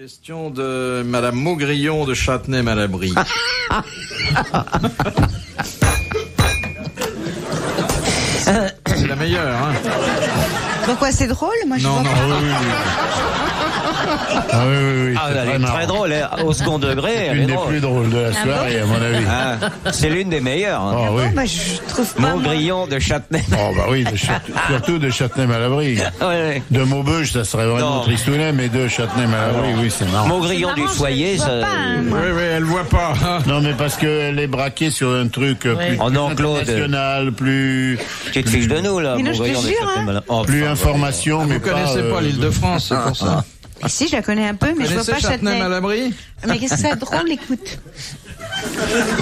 Question de Madame Maugrillon de Châtenay-Malabry. C'est la meilleure, hein. Pourquoi c'est drôle? Moi, je vois pas. Ah oui. Elle est très drôle, hein. Au second degré, elle est Une des drôle. plus drôles de la soirée, à mon avis. Ah, c'est l'une des meilleures. Hein. Oh, oui. Bah, je trouve pas. Maugrillon de Châtenay. Oh bah oui, surtout de Châtenay-Malabry. Ouais. De Maubeuge, ça serait vraiment Non. tristounet, mais de Châtenay-Malabry, oui, c'est marrant. Maugrillon du foyer, ça. Oui, elle voit pas. Hein. Non, mais parce qu'elle est braquée sur un truc plus Oh non, Claude. international, plus Tu te fiches de nous, là, Mais non, je te Maugrillon de jure, hein. Châtenay-Malabry. Oh, plus enfin, information, mais Vous connaissez pas l'Île-de-France, c'est pour ça. Ah, si, je la connais un peu, mais je vois Vous pas connaissez Châtenay. Châtenay-Malabry? Mais qu'est-ce que c'est drôle, écoute.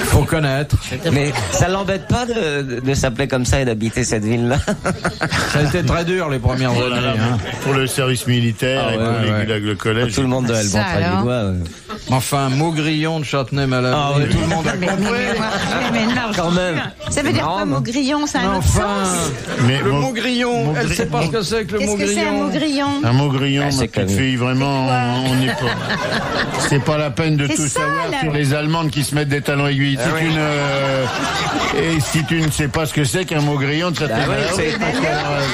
Faut connaître. Mais ça l'embête pas de s'appeler comme ça et d'habiter cette ville-là? Ça a été très dur les premières années. Hein. pour le service militaire Ah et pour ouais. le collège. Tout le monde doit le Ça, montrer du alors. doigt. Enfin, Maugrillon de Châtenay-Malabry. Ah oui. Tout le monde a compris. Mais non, Quand même. ça veut dire Non, quoi, non. Maugrillon? C'est un autre Enfin, sens. Mais le Mau- Maugrillon, elle sait pas ce que c'est que le Qu'est-ce que c'est un Maugrillon. Maugrillon? Un Maugrillon, Ah, ma c'est petite connu. fille, vraiment, on n'est pas. C'est pas la peine de C'est tout ça, savoir là. sur les Allemandes qui se mettent des talons aiguilles. Ah oui. Et si tu ne sais pas ce que c'est qu'un Maugrillon de Ah oui, Châtenay-Malabry,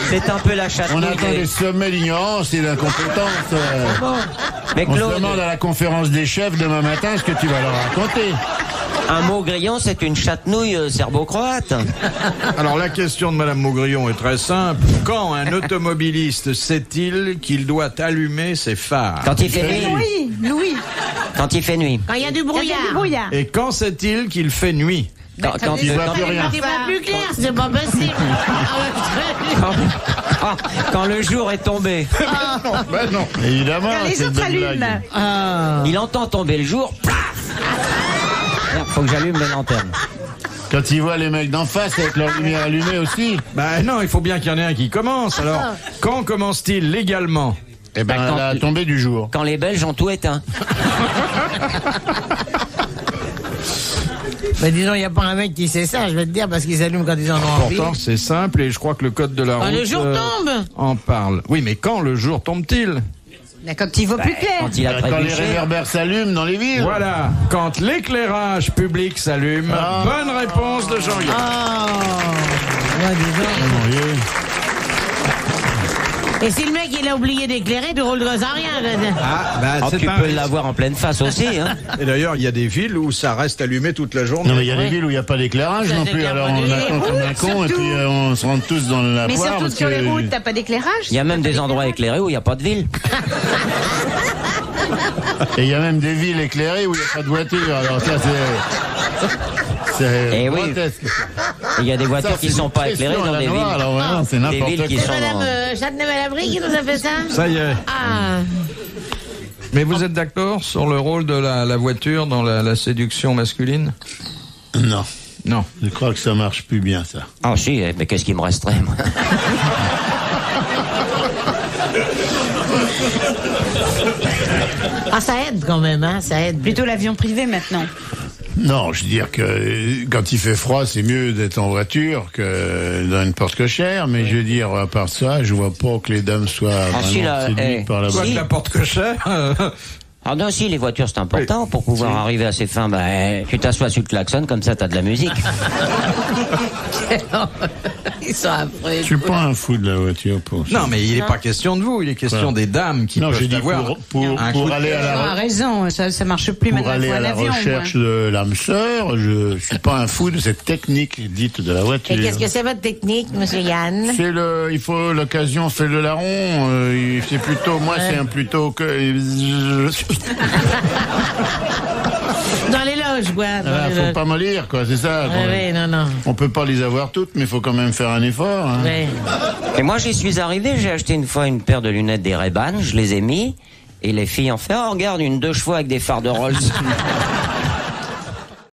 c'est un peu la on châtenoute. atteint des sommets d'ignorance et d'incompétence. Mais On se Claude, demande à la conférence des chefs demain matin ce que tu vas leur raconter. un Maugrillon, c'est une châtenouille serbo-croate. Alors la question de Madame Maugrillon est très simple. Quand un automobiliste sait-il qu'il doit allumer ses phares? Quand il fait nuit. Oui, Louis. Quand il fait nuit. Quand il y a du Il y a brouillard. du brouillard. Et quand sait-il qu'il fait nuit? Quand Il voit plus rien. C'est pas plus clair, c'est pas possible. quand le jour est tombé. Ben non, évidemment. Quand les c'est autres une blague. allument. Il entend tomber le jour. Plaf. Merde, faut que j'allume les lanternes. Quand il voit les mecs d'en face avec leur lumière allumée aussi, Ben non, il faut bien qu'il y en ait un qui commence. Alors, quand commence-t-il légalement? eh ben, quand- la tombée du jour. Quand les Belges ont tout éteint. Mais disons, il n'y a pas un mec qui sait ça, je vais te dire, parce qu'ils s'allument quand ils en ont envie. Pourtant, c'est simple et je crois que le code de la route Quand le jour tombe. en parle. Oui, mais quand le jour tombe-t-il? Là, quand il voit plus clair. Quand il a Quand les trébuché. réverbères s'allument dans les villes. Voilà, quand l'éclairage public s'allume. Bonne réponse de Jean-Yann. Ouais, dis donc. Mon Dieu. Et si le mec il a oublié d'éclairer, tu roules de gosse à rien. Ah, bah, Oh, c'est tu un peux risque. l'avoir en pleine face aussi. Hein. Et d'ailleurs, il y a des villes où ça reste allumé toute la journée. Non, mais il y a des villes où il n'y a pas d'éclairage Ça non plus, s'éclaire alors pas on du attend tout. comme un con et surtout. puis on se rentre tous dans la Mais poire. surtout parce sur les que- routes, t'as pas d'éclairage. Il y a même des endroits éclairés où il n'y a pas de ville. Et il y a même des villes éclairées où il n'y a pas de voiture, alors ça c'est Eh oui. grotesque. Et il y a des voitures Ça, qui c'est ne sont une pas éclairées pression à dans la des noire, villes. alors vraiment, c'est Des n'importe villes qui quoi. sont C'est dans... madame Châtenay-Malabry qui nous a fait ça. Ça y est. Ah. Mais vous êtes d'accord sur le rôle de la voiture dans la séduction masculine? Non, Non. je crois que ça marche plus bien ça. Ah si, mais qu'est-ce qui me resterait, moi? Ah, ça aide quand même, hein, ça aide. Plutôt l'avion privé maintenant. Non, je veux dire que quand il fait froid, c'est mieux d'être en voiture que dans une porte cochère, mais je veux dire, à part ça, je vois pas que les dames soient si, vraiment là, séduites par la Quoi voiture. que la porte cochère. Ah non, si, les voitures, c'est important pour pouvoir arriver à ses fins. Bah, tu t'assois sur le klaxon, comme ça, t'as de la musique. Ils sont affreux. Je suis pas un fou de la voiture pour ça. Non, mais il n'est pas question de vous, il est question des dames qui Non, peuvent j'ai dit avoir pour un coup de aller à cœur. Ah, la raison, ça marche plus pour maintenant. aller Faut à un la avion, recherche moi. de l'âme sœur, je suis pas un fou de cette technique dite de la voiture. Et qu'est-ce que c'est votre technique, monsieur Yann? C'est il faut l'occasion fait le larron. C'est plutôt, moi, c'est un plutôt que. Dans les loges, quoi. Dans les faut loges. pas mollir, quoi, c'est ça. quoi. Ouais, non, non. On peut pas les avoir toutes, mais il faut quand même faire un effort. Hein. Ouais. Et moi, j'y suis arrivé, j'ai acheté une fois une paire de lunettes des Ray-Ban, je les ai mis, et les filles en fait, oh, regarde, une 2 chevaux avec des phares de Rolls.